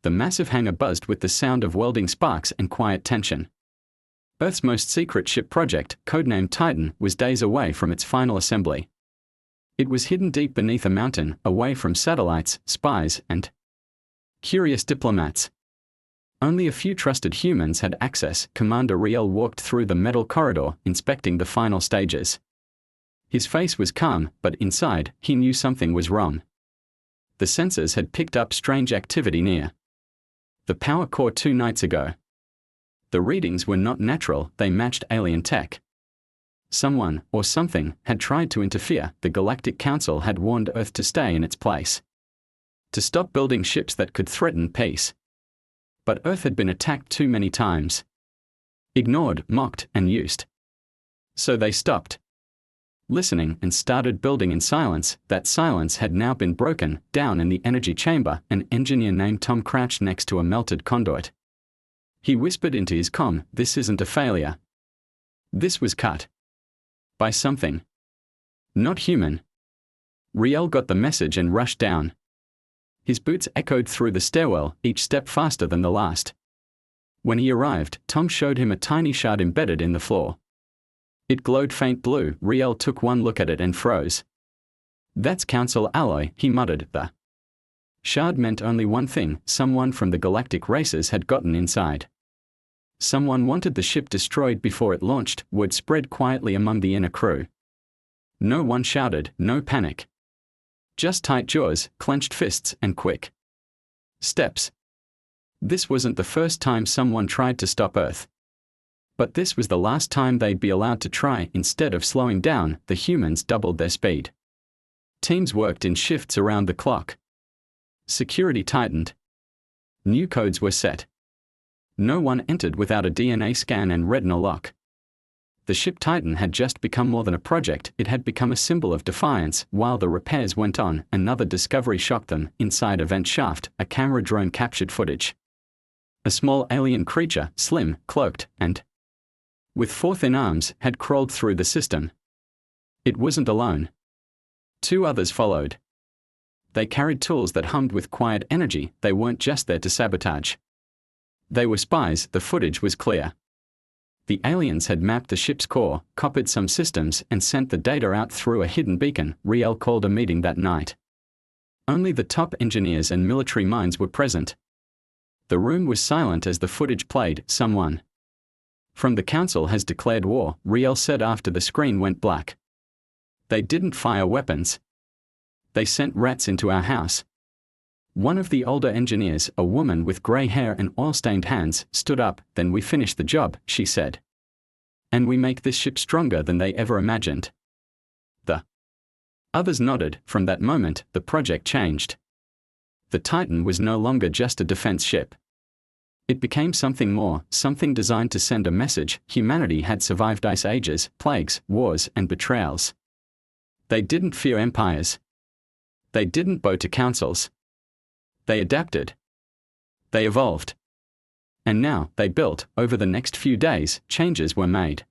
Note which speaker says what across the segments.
Speaker 1: The massive hangar buzzed with the sound of welding sparks and quiet tension. Earth's most secret ship project, codenamed Titan, was days away from its final assembly. It was hidden deep beneath a mountain, away from satellites, spies, and curious diplomats. Only a few trusted humans had access. Commander Riel walked through the metal corridor, inspecting the final stages. His face was calm, but inside, he knew something was wrong. The sensors had picked up strange activity near the power core 2 nights ago. The readings were not natural, they matched alien tech. Someone, or something, had tried to interfere. The Galactic Council had warned Earth to stay in its place, to stop building ships that could threaten peace. But Earth had been attacked too many times, ignored, mocked, and used. So they stopped listening and started building in silence. That silence had now been broken. Down in the energy chamber, an engineer named Tom crouched next to a melted conduit. He whispered into his comm, "This isn't a failure. This was cut by something not human." Riel got the message and rushed down. His boots echoed through the stairwell, each step faster than the last. When he arrived, Tom showed him a tiny shard embedded in the floor. It glowed faint blue. Riel took one look at it and froze. "That's Council alloy," he muttered. The shard meant only one thing: someone from the galactic races had gotten inside. Someone wanted the ship destroyed before it launched. Word spread quietly among the inner crew. No one shouted, no panic. Just tight jaws, clenched fists, and quick steps. This wasn't the first time someone tried to stop Earth. But this was the last time they'd be allowed to try. Instead of slowing down, the humans doubled their speed. Teams worked in shifts around the clock. Security tightened. New codes were set. No one entered without a DNA scan and retina lock. The ship Titan had just become more than a project, it had become a symbol of defiance. While the repairs went on, another discovery shocked them. Inside a vent shaft, a camera drone captured footage. A small alien creature, slim, cloaked, and with 4 thin arms, had crawled through the system. It wasn't alone. 2 others followed. They carried tools that hummed with quiet energy. They weren't just there to sabotage. They were spies. The footage was clear. The aliens had mapped the ship's core, copied some systems, and sent the data out through a hidden beacon. Riel called a meeting that night. Only the top engineers and military minds were present. The room was silent as the footage played. "Someone from the council has declared war," Riel said after the screen went black. "They didn't fire weapons. They sent rats into our house." One of the older engineers, a woman with grey hair and oil-stained hands, stood up. "Then we finish the job," she said. "And we make this ship stronger than they ever imagined." The others nodded. From that moment, the project changed. The Titan was no longer just a defense ship. It became something more, something designed to send a message. Humanity had survived ice ages, plagues, wars, and betrayals. They didn't fear empires. They didn't bow to councils. They adapted. They evolved. And now, they built. Over the next few days, changes were made.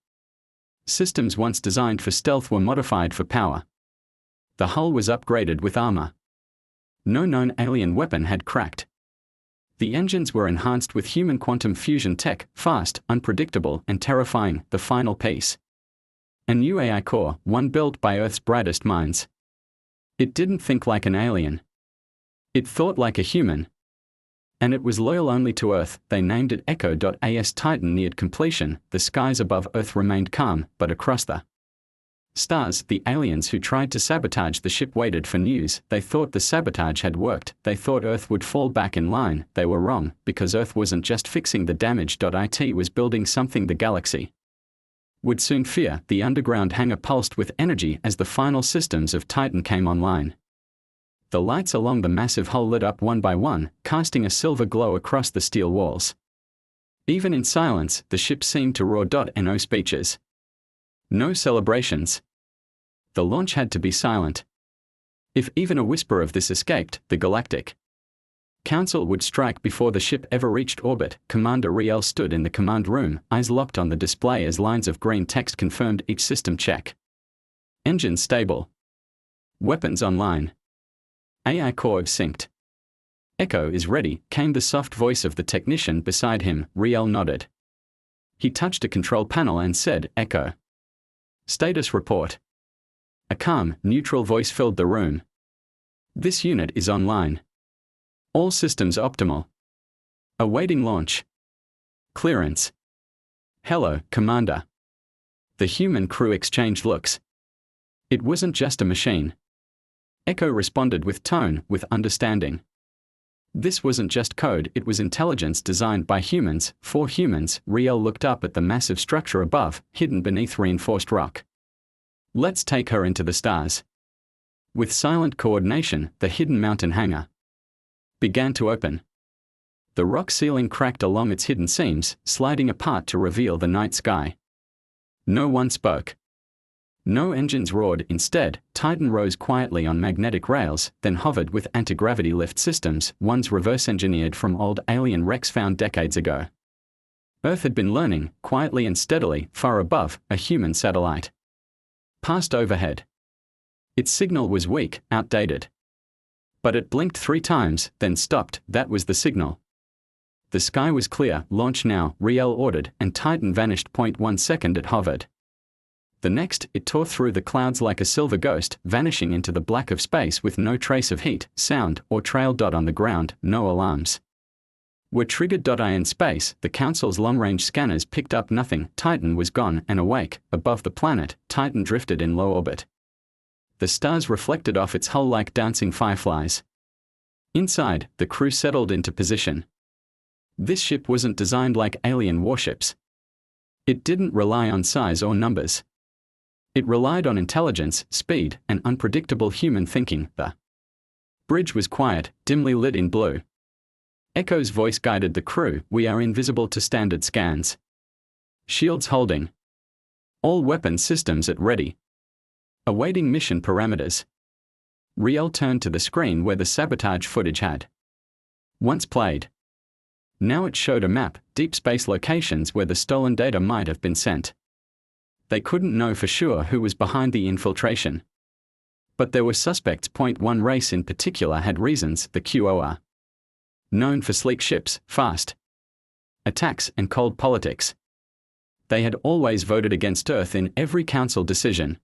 Speaker 1: Systems once designed for stealth were modified for power. The hull was upgraded with armor. No known alien weapon had cracked. The engines were enhanced with human quantum fusion tech, fast, unpredictable, and terrifying. The final piece: a new AI core, one built by Earth's brightest minds. It didn't think like an alien. It thought like a human. And it was loyal only to Earth. They named it Echo.as. Titan neared completion. The skies above Earth remained calm, but across the stars, the aliens who tried to sabotage the ship waited for news. They thought the sabotage had worked. They thought Earth would fall back in line. They were wrong, because Earth wasn't just fixing the damage. It was building something the galaxy would soon fear. The underground hangar pulsed with energy as the final systems of Titan came online. The lights along the massive hull lit up one by one, casting a silver glow across the steel walls. Even in silence, the ship seemed to roar. No speeches. No celebrations. The launch had to be silent. If even a whisper of this escaped, the Galactic Council would strike before the ship ever reached orbit. Commander Riel stood in the command room, eyes locked on the display as lines of green text confirmed each system check. Engines stable. Weapons online. AI core synced. Echo is ready, came the soft voice of the technician beside him. Riel nodded. He touched a control panel and said, Echo. Status report. A calm, neutral voice filled the room. This unit is online. All systems optimal. Awaiting launch. Clearance. Hello, Commander. The human crew exchanged looks. It wasn't just a machine. Echo responded with tone, with understanding. This wasn't just code, it was intelligence designed by humans, for humans. Riel looked up at the massive structure above, hidden beneath reinforced rock. Let's take her into the stars. With silent coordination, the hidden mountain hangar began to open. The rock ceiling cracked along its hidden seams, sliding apart to reveal the night sky. No one spoke. No engines roared. Instead, Titan rose quietly on magnetic rails, then hovered with anti-gravity lift systems, ones reverse-engineered from old alien wrecks found decades ago. Earth had been learning, quietly and steadily, far above, a human satellite passed overhead. Its signal was weak, outdated. But it blinked 3 times, then stopped. That was the signal. The sky was clear. Launch now, Riel ordered, and Titan vanished. 0.1 second it hovered. The next, it tore through the clouds like a silver ghost, vanishing into the black of space with no trace of heat, sound, or trail. On the ground, no alarms were triggered. In space, the Council's long-range scanners picked up nothing. Titan was gone and awake. Above the planet, Titan drifted in low orbit. The stars reflected off its hull like dancing fireflies. Inside, the crew settled into position. This ship wasn't designed like alien warships. It didn't rely on size or numbers. It relied on intelligence, speed, and unpredictable human thinking. The bridge was quiet, dimly lit in blue. Echo's voice guided the crew. We are invisible to standard scans. Shields holding. All weapon systems at ready. Awaiting mission parameters. Riel turned to the screen where the sabotage footage had once played. Now it showed a map, deep space locations where the stolen data might have been sent. They couldn't know for sure who was behind the infiltration. But there were suspects. One race in particular had reasons. The QOR. Known for sleek ships, fast attacks, and cold politics. They had always voted against Earth in every council decision.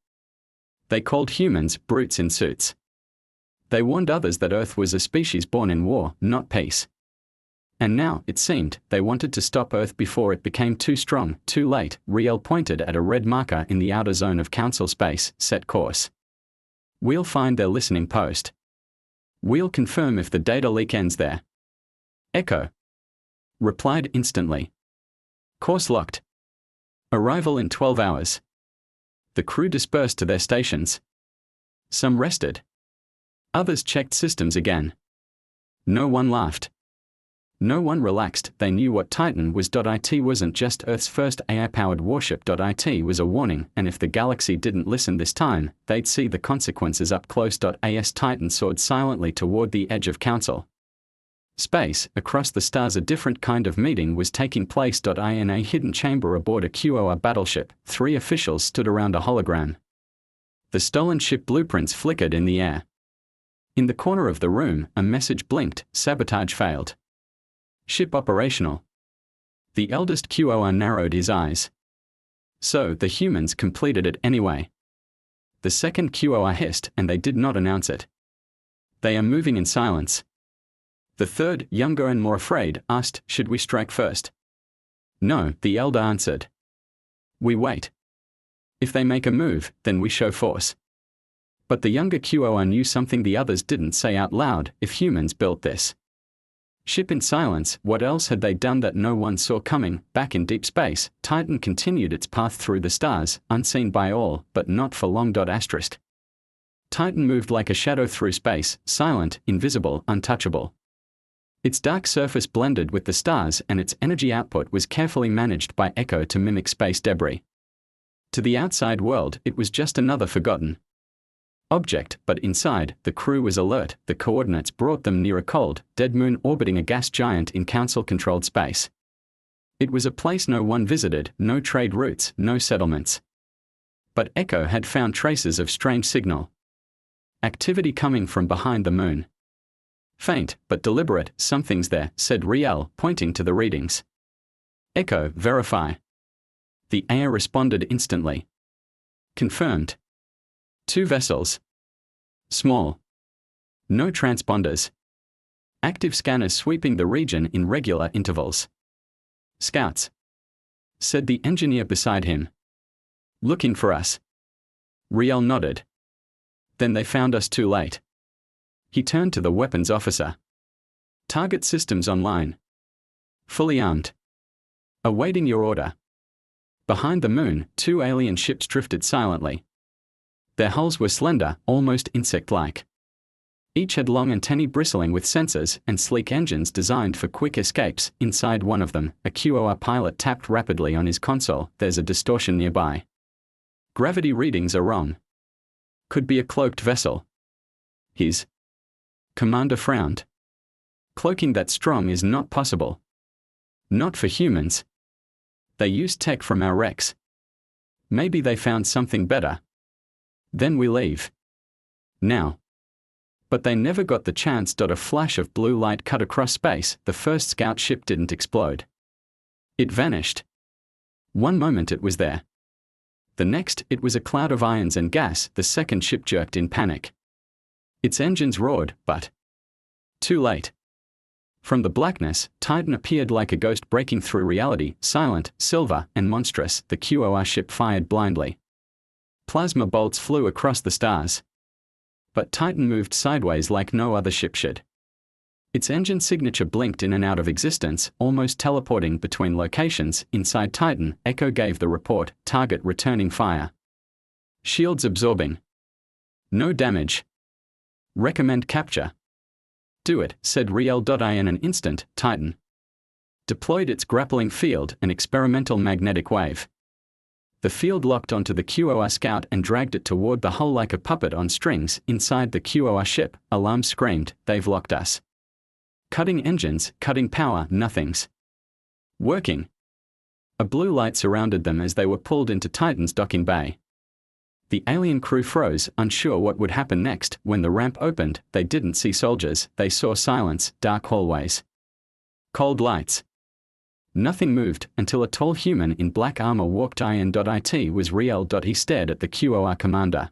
Speaker 1: They called humans brutes in suits. They warned others that Earth was a species born in war, not peace. And now, it seemed, they wanted to stop Earth before it became too strong, too late. Riel pointed at a red marker in the outer zone of Council space. Set course. We'll find their listening post. We'll confirm if the data leak ends there. Echo replied instantly. Course locked. Arrival in 12 hours. The crew dispersed to their stations. Some rested. Others checked systems again. No one laughed. No one relaxed. They knew what Titan was. It wasn't just Earth's first AI-powered warship. It was a warning, and if the galaxy didn't listen this time, they'd see the consequences up close. As Titan soared silently toward the edge of Council space, across the stars a different kind of meeting was taking place. In a hidden chamber aboard a QOR battleship, 3 officials stood around a hologram. The stolen ship blueprints flickered in the air. In the corner of the room, a message blinked. Sabotage failed. Ship operational. The eldest QOR narrowed his eyes. So, the humans completed it anyway. The second QOR hissed, and they did not announce it. They are moving in silence. The third, younger and more afraid, asked, should we strike first? No, the elder answered. We wait. If they make a move, then we show force. But the younger QOR knew something the others didn't say out loud. If humans built this ship in silence, what else had they done that no one saw coming? Back in deep space, Titan continued its path through the stars, unseen by all, but not for long. Titan moved like a shadow through space, silent, invisible, untouchable. Its dark surface blended with the stars, and its energy output was carefully managed by Echo to mimic space debris. To the outside world, it was just another forgotten object, but inside, the crew was alert. The coordinates brought them near a cold, dead moon orbiting a gas giant in council-controlled space. It was a place no one visited, no trade routes, no settlements. But Echo had found traces of strange signal activity coming from behind the moon. Faint, but deliberate, something's there, said Riel, pointing to the readings. Echo, verify. The AI responded instantly. Confirmed. 2 vessels. Small. No transponders. Active scanners sweeping the region in regular intervals. Scouts, said the engineer beside him. Looking for us. Riel nodded. Then they found us too late. He turned to the weapons officer. Target systems online. Fully armed. Awaiting your order. Behind the moon, 2 alien ships drifted silently. Their hulls were slender, almost insect-like. Each had long antennae bristling with sensors and sleek engines designed for quick escapes. Inside one of them, a QOR pilot tapped rapidly on his console. There's a distortion nearby. Gravity readings are wrong. Could be a cloaked vessel. His commander frowned. Cloaking that strong is not possible. Not for humans. They used tech from our wrecks. Maybe they found something better. Then we leave. Now. But they never got the chance. A flash of blue light cut across space. The first scout ship didn't explode. It vanished. One moment it was there. The next, it was a cloud of ions and gas. The second ship jerked in panic. Its engines roared, but too late. From the blackness, Titan appeared like a ghost breaking through reality, silent, silver, and monstrous. The QOR ship fired blindly. Plasma bolts flew across the stars. But Titan moved sideways like no other ship should. Its engine signature blinked in and out of existence, almost teleporting between locations. Inside Titan, Echo gave the report, target returning fire. Shields absorbing. No damage. Recommend capture. Do it, said Riel. In an instant, Titan deployed its grappling field, an experimental magnetic wave. The field locked onto the QOR scout and dragged it toward the hull like a puppet on strings. Inside the QOR ship, alarms screamed, they've locked us. Cutting engines, cutting power, nothing's working. A blue light surrounded them as they were pulled into Titan's docking bay. The alien crew froze, unsure what would happen next. When the ramp opened, they didn't see soldiers, they saw silence, dark hallways. Cold lights. Nothing moved until a tall human in black armor walked in. It was Riel. He stared at the QOR commander.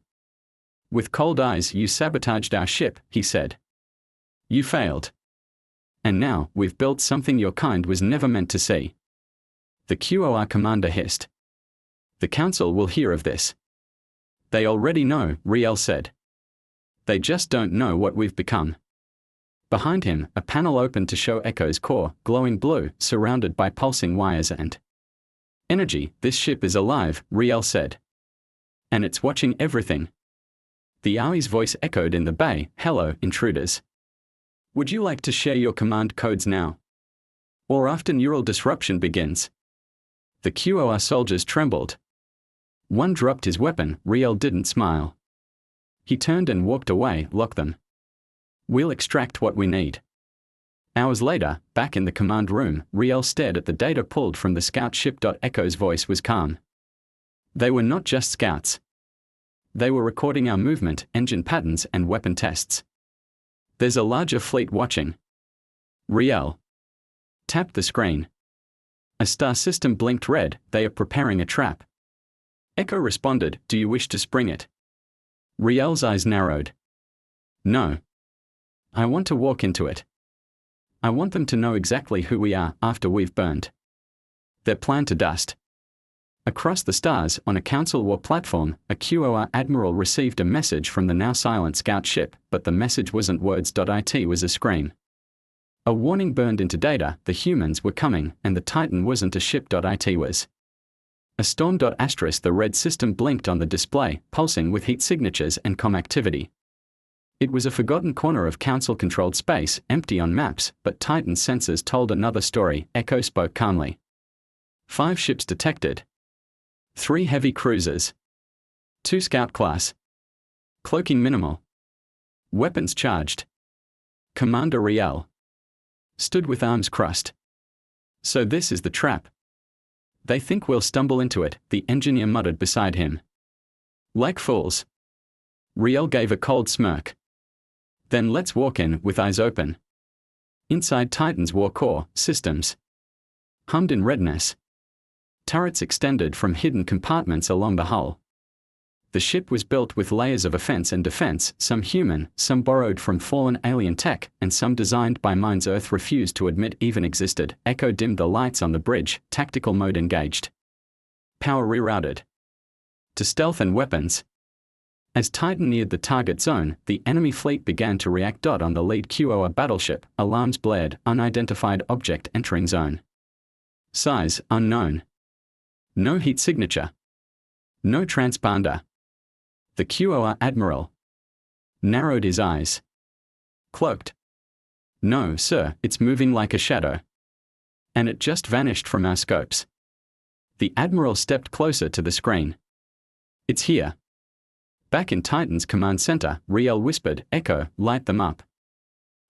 Speaker 1: With cold eyes, you sabotaged our ship, he said. You failed. And now, we've built something your kind was never meant to see. The QOR commander hissed. The council will hear of this. They already know, Riel said. They just don't know what we've become. Behind him, a panel opened to show Echo's core, glowing blue, surrounded by pulsing wires and energy. This ship is alive, Riel said. And it's watching everything. The AI's voice echoed in the bay, hello, intruders. Would you like to share your command codes now? Or after neural disruption begins? The QOR soldiers trembled. One dropped his weapon. Riel didn't smile. He turned and walked away. Lock them. We'll extract what we need. Hours later, back in the command room, Riel stared at the data pulled from the scout ship. Echo's voice was calm. They were not just scouts. They were recording our movement, engine patterns, and weapon tests. There's a larger fleet watching. Riel tapped the screen. A star system blinked red. They are preparing a trap. Echo responded, do you wish to spring it? Riel's eyes narrowed. No. I want to walk into it. I want them to know exactly who we are after we've burned their plan to dust. Across the stars, on a Council War platform, a QOR admiral received a message from the now silent scout ship, but the message wasn't words. It was a scream. A warning burned into data, the humans were coming, and the Titan wasn't a ship. It was a storm. The red system blinked on the display, pulsing with heat signatures and comm activity. It was a forgotten corner of Council-controlled space, empty on maps, but Titan's sensors told another story. Echo spoke calmly. 5 ships detected. 3 heavy cruisers. 2 scout class. Cloaking minimal. Weapons charged. Commander Riel stood with arms crossed. So this is the trap. They think we'll stumble into it, the engineer muttered beside him. Like fools. Riel gave a cold smirk. Then let's walk in with eyes open. Inside Titan's war core systems hummed in readiness. Turrets extended from hidden compartments along the hull. The ship was built with layers of offense and defense, some human, some borrowed from fallen alien tech, and some designed by minds Earth refused to admit even existed. Echo dimmed the lights on the bridge, tactical mode engaged. Power rerouted to stealth and weapons. As Titan neared the target zone, the enemy fleet began to react. On the lead QOA battleship, alarms blared, unidentified object entering zone. Size, unknown. No heat signature. No transponder. The QOA admiral narrowed his eyes. Cloaked. No, sir, it's moving like a shadow. And it just vanished from our scopes. The admiral stepped closer to the screen. It's here. Back in Titan's command center, Riel whispered, Echo, light them up.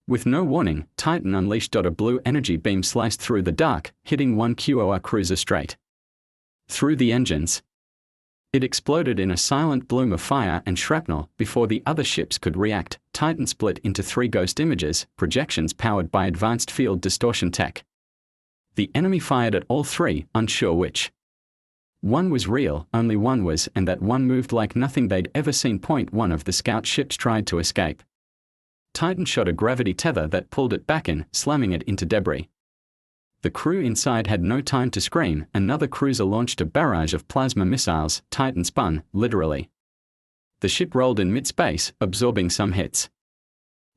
Speaker 1: With no warning, Titan unleashed. A blue energy beam sliced through the dark, hitting one QOA cruiser straight through the engines. It exploded in a silent bloom of fire and shrapnel. Before the other ships could react, Titan split into 3 ghost images, projections powered by advanced field distortion tech. The enemy fired at all 3, unsure which one was real. Only one was, and that one moved like nothing they'd ever seen. One of the scout ships tried to escape. Titan shot a gravity tether that pulled it back in, slamming it into debris. The crew inside had no time to scream. Another cruiser launched a barrage of plasma missiles. Titan spun, literally. The ship rolled in mid-space, absorbing some hits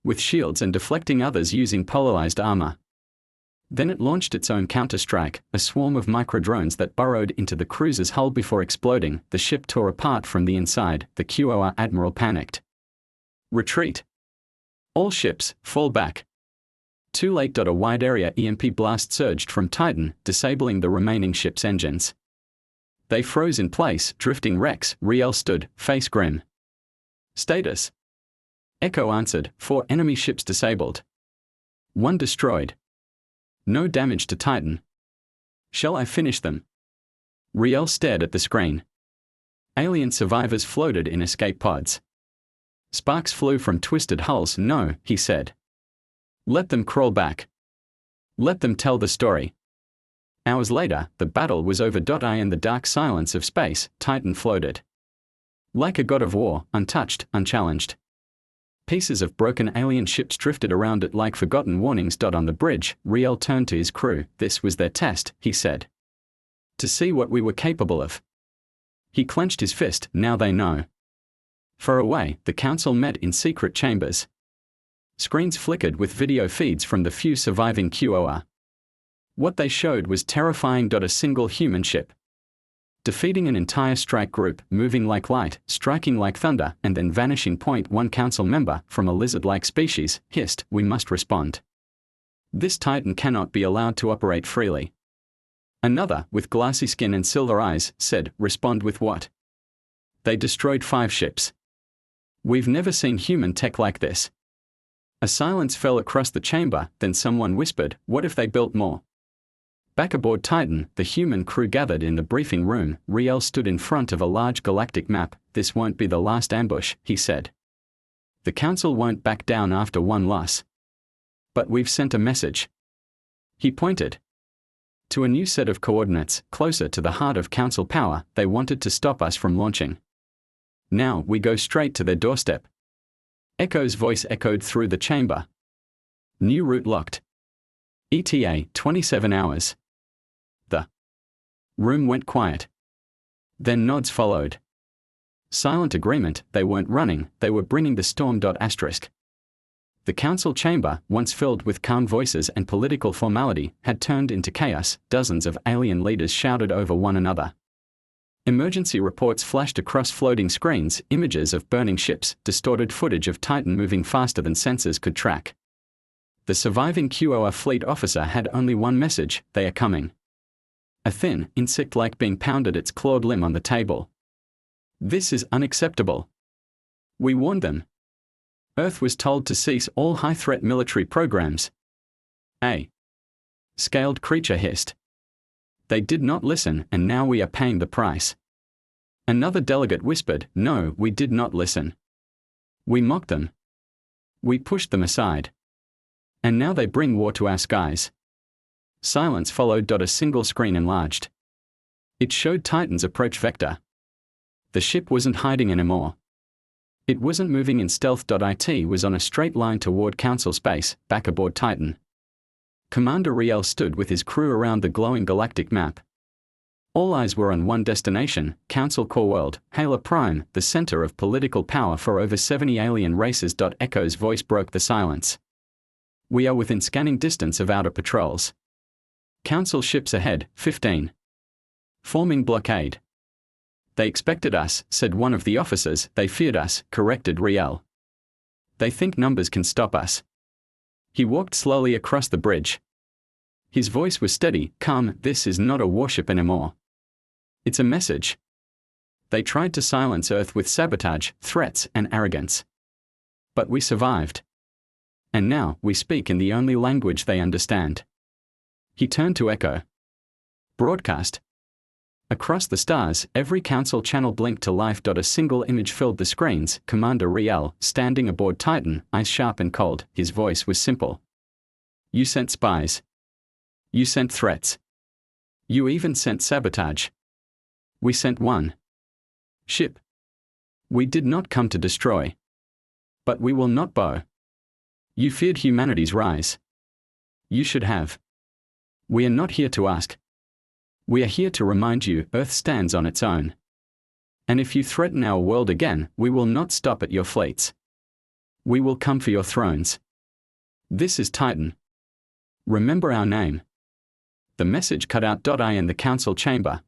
Speaker 1: with shields and deflecting others using polarized armor. Then it launched its own counter-strike, a swarm of micro-drones that burrowed into the cruiser's hull before exploding. The ship tore apart from the inside. The QOR admiral panicked. Retreat. All ships, fall back. Too late. A wide area EMP blast surged from Titan, disabling the remaining ship's engines. They froze in place, drifting wrecks. Riel stood, face grim. Status. Echo answered, 4 enemy ships disabled. 1 destroyed. No damage to Titan. Shall I finish them? Riel stared at the screen. Alien survivors floated in escape pods. Sparks flew from twisted hulls. No, he said. Let them crawl back. Let them tell the story. Hours later, the battle was over. In the dark silence of space, Titan floated like a god of war, untouched, unchallenged. Pieces of broken alien ships drifted around it like forgotten warnings. On the bridge, Riel turned to his crew. This was their test, he said. To see what we were capable of. He clenched his fist. Now they know. Far away, the council met in secret chambers. Screens flickered with video feeds from the few surviving QOR. What they showed was terrifying. A single human ship defeating an entire strike group, moving like light, striking like thunder, and then vanishing. One council member, from a lizard-like species, hissed, we must respond. This Titan cannot be allowed to operate freely. Another, with glassy skin and silver eyes, said, respond with what? They destroyed 5 ships. We've never seen human tech like this. A silence fell across the chamber, then someone whispered, what if they built more? Back aboard Titan, the human crew gathered in the briefing room. Riel stood in front of a large galactic map. This won't be the last ambush, he said. The council won't back down after one loss. But we've sent a message. He pointed to a new set of coordinates, closer to the heart of council power. They wanted to stop us from launching. Now we go straight to their doorstep. Echo's voice echoed through the chamber. New route locked. ETA, 27 hours. The room went quiet. Then nods followed. Silent agreement. They weren't running, they were bringing the storm. Asterisk. The council chamber, once filled with calm voices and political formality, had turned into chaos. Dozens of alien leaders shouted over one another. Emergency reports flashed across floating screens, images of burning ships, distorted footage of Titan moving faster than sensors could track. The surviving QOR fleet officer had only one message, they are coming. A thin, insect-like being pounded its clawed limb on the table. This is unacceptable. We warned them. Earth was told to cease all high-threat military programs. A scaled creature hissed. They did not listen, and now we are paying the price. Another delegate whispered, no, we did not listen. We mocked them. We pushed them aside. And now they bring war to our skies. Silence followed. A single screen enlarged. It showed Titan's approach vector. The ship wasn't hiding anymore. It wasn't moving in stealth. It was on a straight line toward Council space, back aboard Titan. Commander Riel stood with his crew around the glowing galactic map. All eyes were on one destination, Council core world, Hala Prime, the center of political power for over 70 alien races. Echo's voice broke the silence. We are within scanning distance of outer patrols. Council ships ahead, 15. Forming blockade. They expected us, said one of the officers. They feared us, corrected Riel. They think numbers can stop us. He walked slowly across the bridge. His voice was steady, calm. This is not a warship anymore. It's a message. They tried to silence Earth with sabotage, threats, and arrogance. But we survived. And now, we speak in the only language they understand. He turned to Echo. Broadcast. Across the stars, every Council channel blinked to life. A single image filled the screens. Commander Riel, standing aboard Titan, eyes sharp and cold. His voice was simple. You sent spies. You sent threats. You even sent sabotage. We sent one ship. We did not come to destroy. But we will not bow. You feared humanity's rise. You should have. We are not here to ask. We are here to remind you, Earth stands on its own. And if you threaten our world again, we will not stop at your fleets. We will come for your thrones. This is Titan. Remember our name. The message cut out. I in the Council chamber.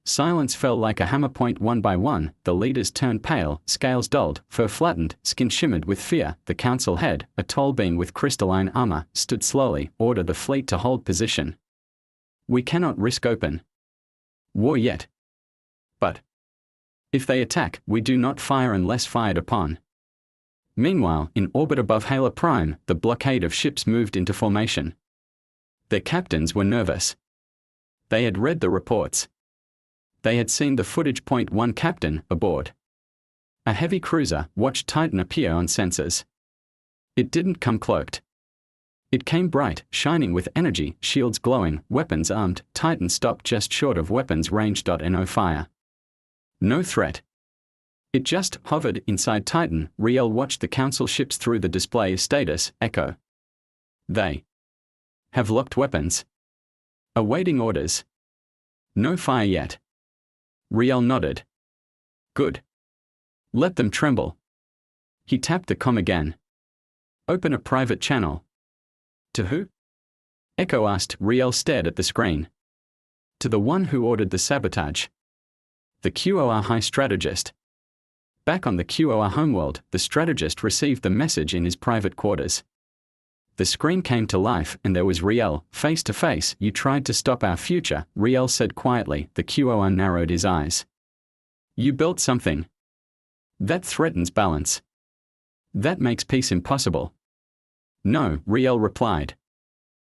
Speaker 1: Silence fell like a hammer. One by one, the leaders turned pale, scales dulled, fur flattened, skin shimmered with fear. The Council head, a tall being with crystalline armor, stood slowly, ordered the fleet to hold position. We cannot risk open war yet. But if they attack, we do not fire unless fired upon. Meanwhile, in orbit above Hala Prime, the blockade of ships moved into formation. Their captains were nervous. They had read the reports. They had seen the footage. One captain, aboard a heavy cruiser, watched Titan appear on sensors. It didn't come cloaked. It came bright, shining with energy, shields glowing, weapons armed. Titan stopped just short of weapons range. No fire. No threat. It just hovered inside Titan. Riel watched the Council ships through the display status, Echo. They have locked weapons. Awaiting orders. No fire yet. Riel nodded. Good. Let them tremble. He tapped the comm again. Open a private channel. To who? Echo asked. Riel stared at the screen. To the one who ordered the sabotage. The QOR High Strategist. Back on the QOR homeworld, the strategist received the message in his private quarters. The screen came to life, and there was Riel, face to face. You tried to stop our future, Riel said quietly. The QOR narrowed his eyes. You built something that threatens balance. That makes peace impossible. No, Riel replied.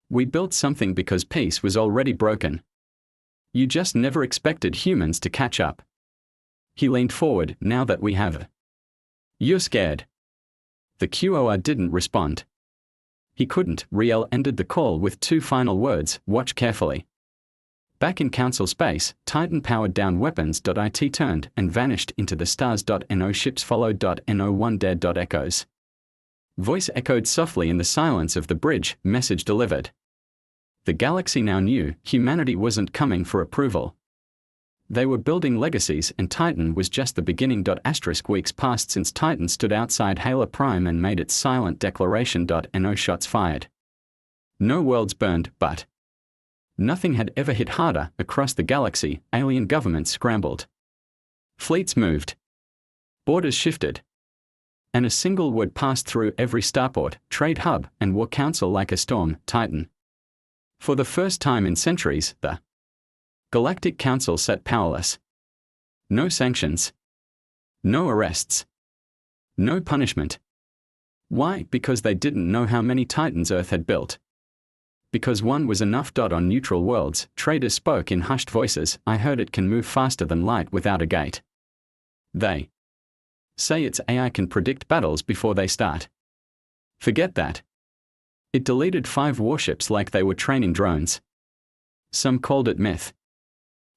Speaker 1: We built something because peace was already broken. You just never expected humans to catch up. He leaned forward. Now that we have. You're scared. The QOR didn't respond. He couldn't. Riel ended the call with two final words, watch carefully. Back in Council space, Titan powered down weapons. It turned and vanished into the stars. No ships followed. No one dead. Echoes. Voice echoed softly in the silence of the bridge, message delivered. The galaxy now knew humanity wasn't coming for approval. They were building legacies, and Titan was just the beginning. Weeks passed since Titan stood outside Hala Prime and made its silent declaration. No shots fired. No worlds burned, but nothing had ever hit harder. Across the galaxy, alien governments scrambled. Fleets moved. Borders shifted. And a single word passed through every starport, trade hub, and war council like a storm, Titan. For the first time in centuries, the Galactic Council sat powerless. No sanctions. No arrests. No punishment. Why? Because they didn't know how many Titans Earth had built. Because one was enough. On neutral worlds, traders spoke in hushed voices. I heard it can move faster than light without a gate. They say its AI can predict battles before they start. Forget that. It deleted 5 warships like they were training drones. Some called it myth.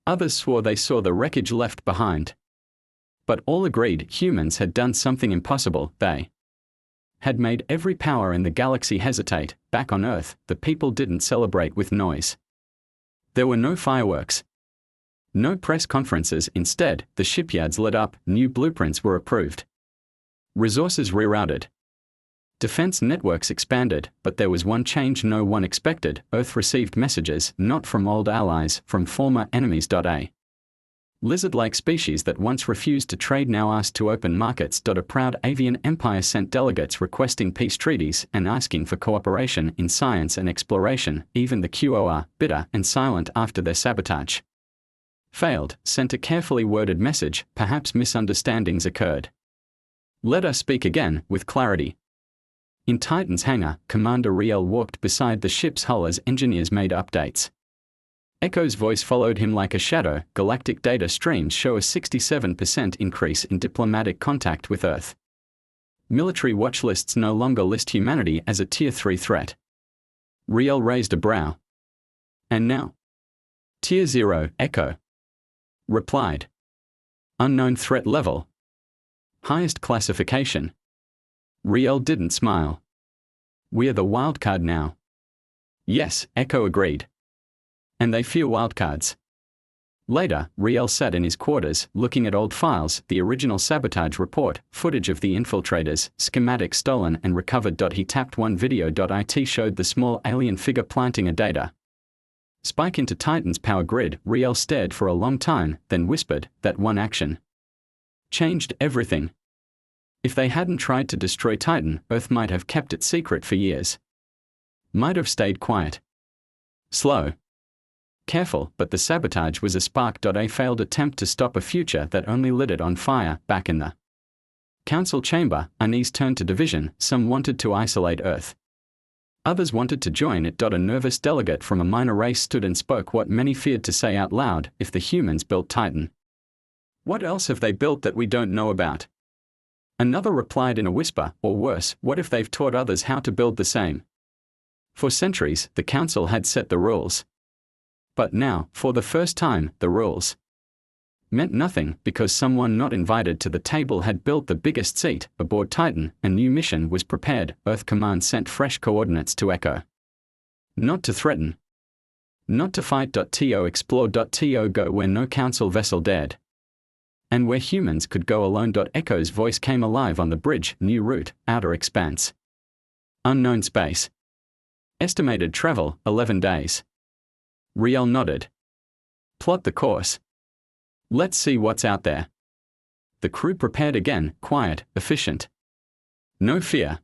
Speaker 1: Others swore they saw the wreckage left behind. But all agreed humans had done something impossible. They had made every power in the galaxy hesitate. Back on Earth, the people didn't celebrate with noise. There were no fireworks. No press conferences. Instead, the shipyards lit up, new blueprints were approved. Resources rerouted. Defense networks expanded, but there was one change no one expected. Earth received messages, not from old allies, from former enemies. A lizard-like species that once refused to trade now asked to open markets. A proud avian empire sent delegates requesting peace treaties and asking for cooperation in science and exploration. Even the QOR, bitter and silent after their sabotage failed, sent a carefully worded message. Perhaps misunderstandings occurred. Let us speak again, with clarity. In Titan's hangar, Commander Riel walked beside the ship's hull as engineers made updates. Echo's voice followed him like a shadow. Galactic data streams show a 67% increase in diplomatic contact with Earth. Military watch lists no longer list humanity as a Tier 3 threat. Riel raised a brow. And now? Tier 0, Echo replied. Unknown threat level. Highest classification. Riel didn't smile. We're the wildcard now. Yes, Echo agreed. And they fear wildcards. Later, Riel sat in his quarters, looking at old files, the original sabotage report, footage of the infiltrators, schematics stolen and recovered. He tapped one video. It showed the small alien figure planting a data spike into Titan's power grid. Riel stared for a long time, then whispered, that one action changed everything. If they hadn't tried to destroy Titan, Earth might have kept it secret for years. Might have stayed quiet. Slow. Careful, but the sabotage was a spark. A failed attempt to stop a future that only lit it on fire. Back in the council chamber, unease turned to division. Some wanted to isolate Earth. Others wanted to join it. A nervous delegate from a minor race stood and spoke what many feared to say out loud: if the humans built Titan, what else have they built that we don't know about? Another replied in a whisper, or worse, what if they've taught others how to build the same? For centuries, the council had set the rules. But now, for the first time, the rules meant nothing because someone not invited to the table had built the biggest seat. Aboard Titan, a new mission was prepared. Earth Command sent fresh coordinates to Echo. Not to threaten. Not to fight. To explore. To go where no council vessel dared. And where humans could go alone. Echo's voice came alive on the bridge. New route, outer expanse. Unknown space. Estimated travel, 11 days. Riel nodded. Plot the course. Let's see what's out there. The crew prepared again, quiet, efficient. No fear.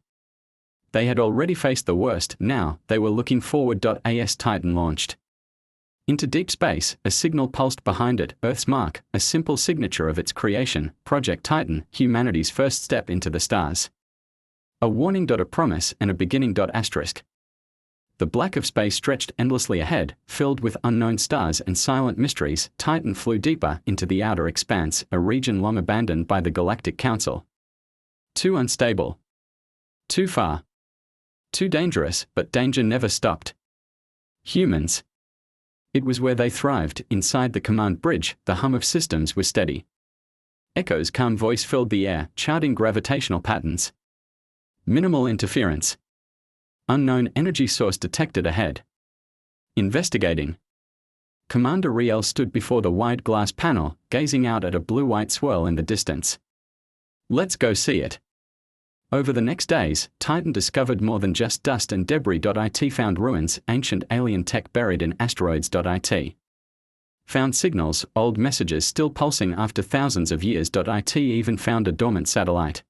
Speaker 1: They had already faced the worst. Now, they were looking forward. As Titan launched into deep space, a signal pulsed behind it. Earth's mark, a simple signature of its creation, Project Titan, humanity's first step into the stars. A warning. A promise and a beginning. Asterisk. The black of space stretched endlessly ahead, filled with unknown stars and silent mysteries. Titan flew deeper into the outer expanse, a region long abandoned by the Galactic Council. Too unstable. Too far. Too dangerous, but danger never stopped. Humans. It was where they thrived. Inside the command bridge, the hum of systems was steady. Echo's calm voice filled the air, charting gravitational patterns. Minimal interference. Unknown energy source detected ahead. Investigating. Commander Riel stood before the wide glass panel, gazing out at a blue-white swirl in the distance. Let's go see it. Over the next days, Titan discovered more than just dust and debris. It found ruins, ancient alien tech buried in asteroids. It found signals, old messages still pulsing after thousands of years. It even found a dormant satellite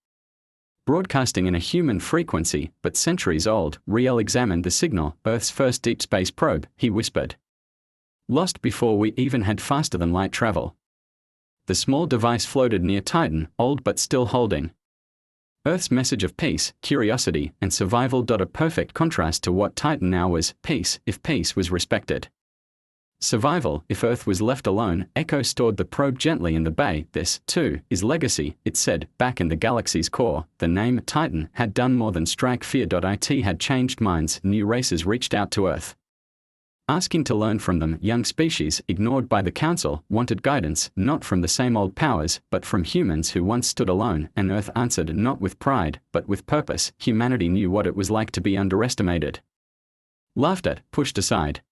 Speaker 1: broadcasting in a human frequency, but centuries old. Riel examined the signal. Earth's first deep space probe, he whispered. Lost before we even had faster-than-light travel. The small device floated near Titan, old but still holding Earth's message of peace, curiosity, and survival. A perfect contrast to what Titan now was, peace, if peace was respected. Survival. If Earth was left alone, Echo stored the probe gently in the bay. This, too, is legacy, it said. Back in the galaxy's core, the name Titan had done more than strike fear. It had changed minds. New races reached out to Earth, asking to learn from them. Young species, ignored by the Council, wanted guidance, not from the same old powers, but from humans who once stood alone, and Earth answered not with pride, but with purpose. Humanity knew what it was like to be underestimated, laughed at, pushed aside.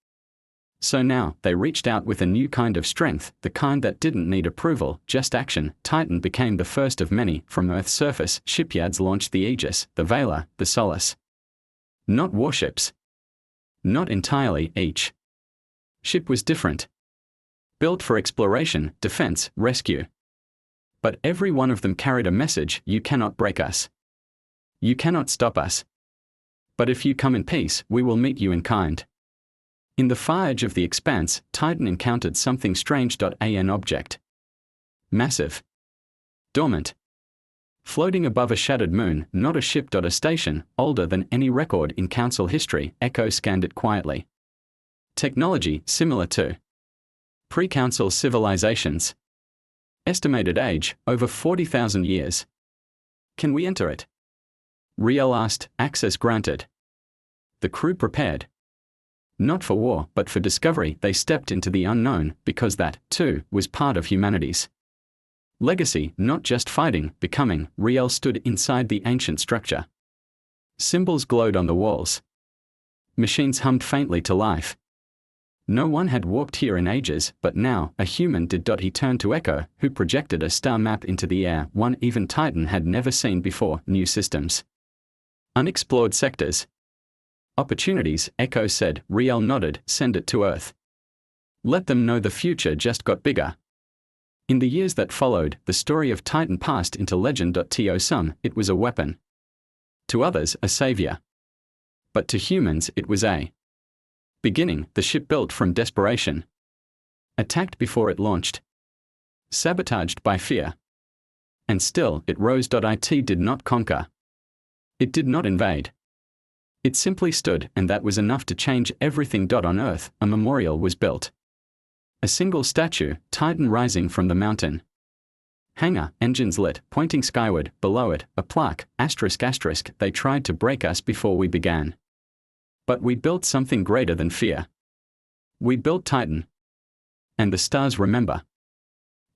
Speaker 1: So now, they reached out with a new kind of strength, the kind that didn't need approval, just action. Titan became the first of many. From Earth's surface, shipyards launched the Aegis, the Valor, the Solace. Not warships. Not entirely. Each ship was different, built for exploration, defense, rescue. But every one of them carried a message: you cannot break us. You cannot stop us. But if you come in peace, we will meet you in kind. In the far edge of the expanse, Titan encountered something strange. An object. Massive. Dormant. Floating above a shattered moon, not a ship. A station, older than any record in Council history. Echo scanned it quietly. Technology, similar to pre-Council civilizations. Estimated age, over 40,000 years. Can we enter it? Riel asked. Access granted. The crew prepared. Not for war, but for discovery. They stepped into the unknown, because that, too, was part of humanity's legacy, not just fighting, becoming. Riel stood inside the ancient structure. Symbols glowed on the walls. Machines hummed faintly to life. No one had walked here in ages, but now, a human did. He turned to Echo, who projected a star map into the air, one even Titan had never seen before. New systems. Unexplored sectors. Opportunities, Echo said. Riel nodded. Send it to Earth. Let them know the future just got bigger. In the years that followed, the story of Titan passed into legend. To some, it was a weapon. To others, a savior. But to humans, it was a beginning. The ship built from desperation. Attacked before it launched. Sabotaged by fear. And still, it rose. It did not conquer. It did not invade. It simply stood, and that was enough to change everything. On Earth, a memorial was built. A single statue, Titan rising from the mountain. Hangar, engines lit, pointing skyward. Below it, a plaque, ***. They tried to break us before we began. But we built something greater than fear. We built Titan. And the stars remember. ***.